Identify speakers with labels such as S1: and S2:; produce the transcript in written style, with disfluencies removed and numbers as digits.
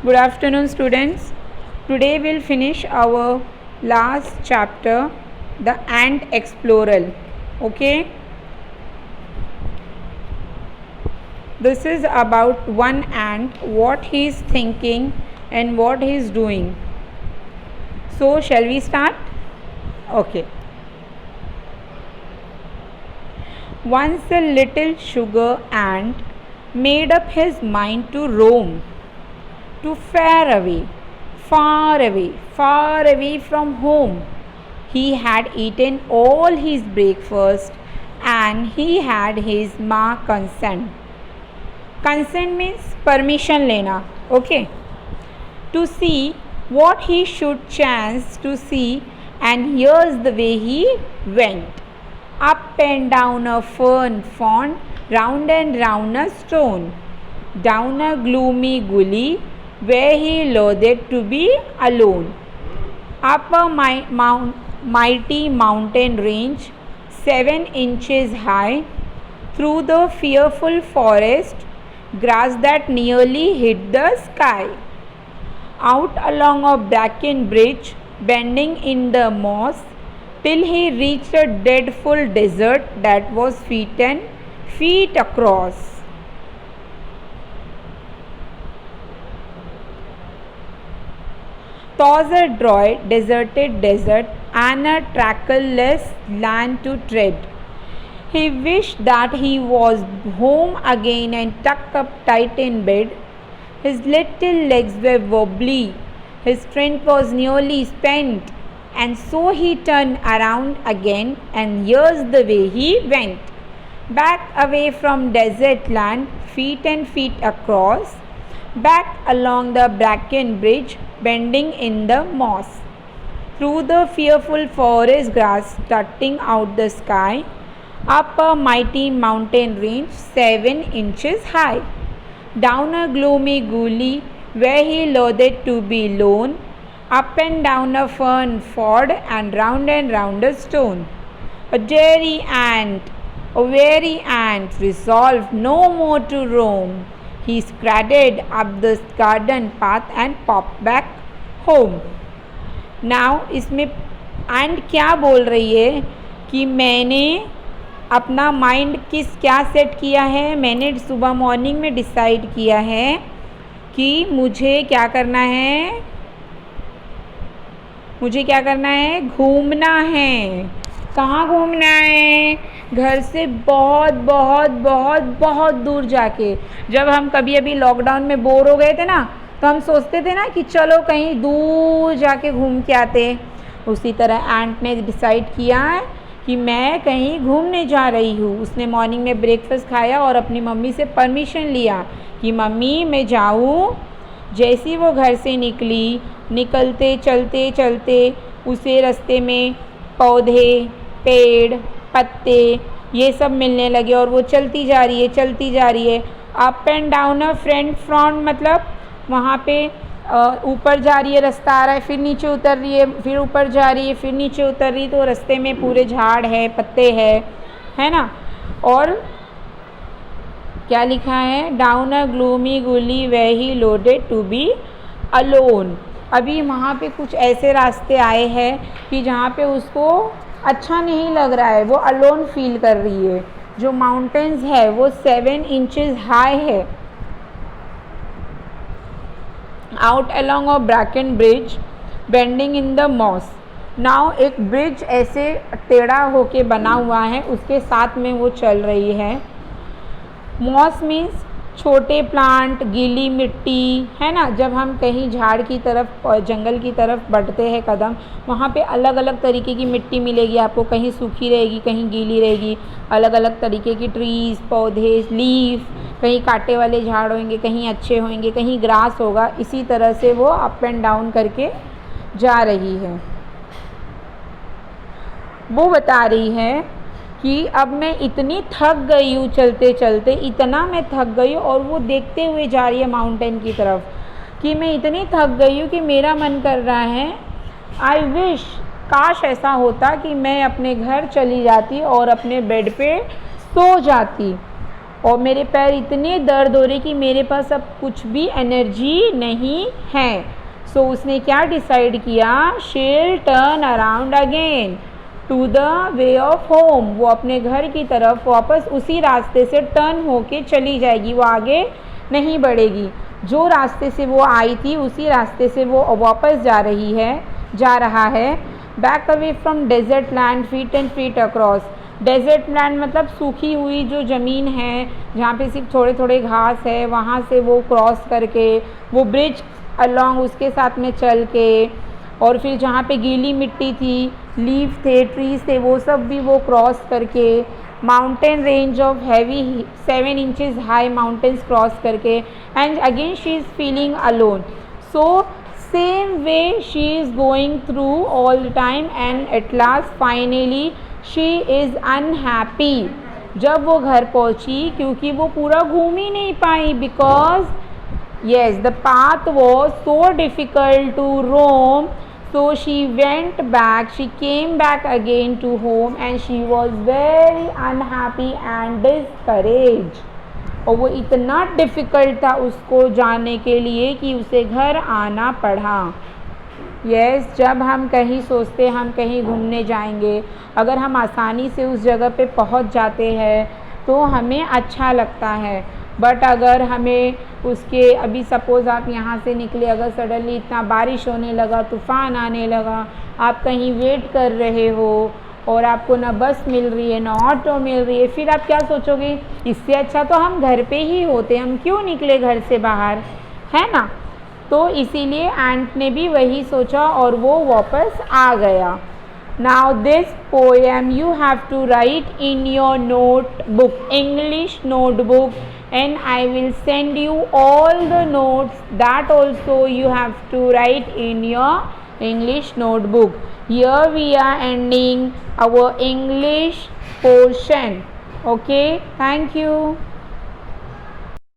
S1: Good afternoon, students. Today we'll finish our last chapter, the ant explorer. Okay? This is about one ant, what he is thinking and what he is doing. So, shall we start? Okay. Once the little sugar ant made up his mind to roam to far away from home. He had eaten all his breakfast and he had his माँ consent. Consent means permission लेना. Okay. To see what he should chance to see, and here's the way he went. Up and down a fern frond, round and round a stone, down a gloomy gully where he loathed to be alone, up a mighty mountain range 7 inches high, through the fearful forest grass that nearly hid the sky, out along a bracken bridge bending in the moss, till he reached a dreadful desert that was feet across. Thus a dry, deserted desert and a trackless land to tread. He wished that he was home again and tucked up tight in bed. His little legs were wobbly, his strength was nearly spent, and so he turned around again, and here's the way he went. Back away from desert land, feet and feet across, back along the bracken bridge bending in the moss, through the fearful forest grass jutting out the sky, up a mighty mountain range 7 inches high, down a gloomy gully where he loathed to be lone, up and down a fern ford and round a stone. A weary ant, resolved no more to roam. He scratched up the garden path and popped back home. Now इसमें and क्या बोल रही है कि मैंने अपना mind क्या set किया है, मैंने सुबह मॉर्निंग में डिसाइड किया है कि मुझे क्या करना है, घूमना है. कहाँ घूमना है? घर से बहुत बहुत बहुत बहुत दूर जाके. जब हम कभी अभी लॉकडाउन में बोर हो गए थे ना, तो हम सोचते थे ना कि चलो कहीं दूर जाके घूम के आते. उसी तरह एंट ने डिसाइड किया है कि मैं कहीं घूमने जा रही हूँ. उसने मॉर्निंग में ब्रेकफास्ट खाया और अपनी मम्मी से परमिशन लिया कि मम्मी मैं जाऊँ. जैसी वो घर से निकलते चलते उसे रास्ते में पौधे, पेड़, पत्ते ये सब मिलने लगे और वो चलती जा रही है. Up and down a front मतलब वहाँ पे ऊपर जा रही है, रास्ता आ रहा है, फिर नीचे उतर रही है, फिर ऊपर जा रही है, फिर नीचे उतर रही है. तो रास्ते में पूरे झाड़ है, पत्ते है ना. और क्या लिखा है? डाउन अ ग्लूमी गुली वे ही लोडेड टू बी अलोन. अभी वहाँ पे कुछ ऐसे रास्ते आए हैं कि जहाँ पे उसको अच्छा नहीं लग रहा है, वो अलोन फील कर रही है. जो माउंटेन्स है वो 7 इंचेस हाई है. Out along a bracken bridge bending in the moss. Now एक ब्रिज ऐसे टेढ़ा होके बना हुआ है, उसके साथ में वो चल रही है. मॉस मीन्स छोटे प्लांट, गीली मिट्टी, है ना. जब हम कहीं झाड़ की तरफ, जंगल की तरफ बढ़ते हैं कदम, वहाँ पे अलग अलग तरीके की मिट्टी मिलेगी आपको. कहीं सूखी रहेगी, कहीं गीली रहेगी. अलग अलग तरीके की ट्रीज़, पौधे, लीफ, कहीं कांटे वाले झाड़ होंगे, कहीं अच्छे होंगे, कहीं ग्रास होगा. इसी तरह से वो अप एंड डाउन करके जा रही है. वो बता रही है कि अब मैं इतनी थक गई हूँ चलते चलते, इतना मैं थक गई हूँ. और वो देखते हुए जा रही है माउंटेन की तरफ कि मैं इतनी थक गई हूँ कि मेरा मन कर रहा है, आई विश, काश ऐसा होता कि मैं अपने घर चली जाती और अपने बेड पे सो जाती. और मेरे पैर इतने दर्द हो रहे कि मेरे पास अब कुछ भी एनर्जी नहीं है। सो उसने क्या डिसाइड किया, she'll turn around again to the way of home. वो अपने घर की तरफ वापस उसी रास्ते से टर्न होके चली जाएगी, वो आगे नहीं बढ़ेगी। जो रास्ते से वो आई थी उसी रास्ते से वो वापस जा रहा है। Back away from desert land feet and feet across. Desert land मतलब सूखी हुई जो ज़मीन है जहाँ पे सिर्फ थोड़े थोड़े घास है, वहाँ से वो क्रॉस करके वो ब्रिज अलॉन्ग उसके साथ में चल के, और फिर जहाँ पे गीली मिट्टी थी, लीफ थे, ट्रीज थे, वो सब भी वो क्रॉस करके, mountain range of heavy 7 inches high mountains cross करके, and again she is feeling alone. So same way she is going through all the time and at last finally she is unhappy. जब वो घर पहुँची, क्योंकि वो पूरा घूम ही नहीं पाई, because yes, the path was so difficult to roam, so she came back again to home and she was very unhappy and discouraged। और वो इतना डिफ़िकल्ट था उसको जाने के लिए कि उसे घर आना पड़ा। यस, जब हम कहीं सोचते हम कहीं घूमने जाएंगे, अगर हम आसानी से उस जगह पे पहुंच जाते हैं तो हमें अच्छा लगता है। बट अगर हमें उसके अभी सपोज़ आप यहाँ से निकले, अगर सडनली इतना बारिश होने लगा, तूफ़ान आने लगा, आप कहीं वेट कर रहे हो और आपको ना बस मिल रही है ना ऑटो मिल रही है, फिर आप क्या सोचोगे, इससे अच्छा तो हम घर पे ही होते, हम क्यों निकले घर से बाहर, है ना। तो इसीलिए एंट ने भी वही सोचा और वो वापस आ गया। Now this poem you have to write in your notebook, English notebook, and I will send you all the notes that also you have to write in your English notebook. Here we are ending our English portion. Okay, thank you.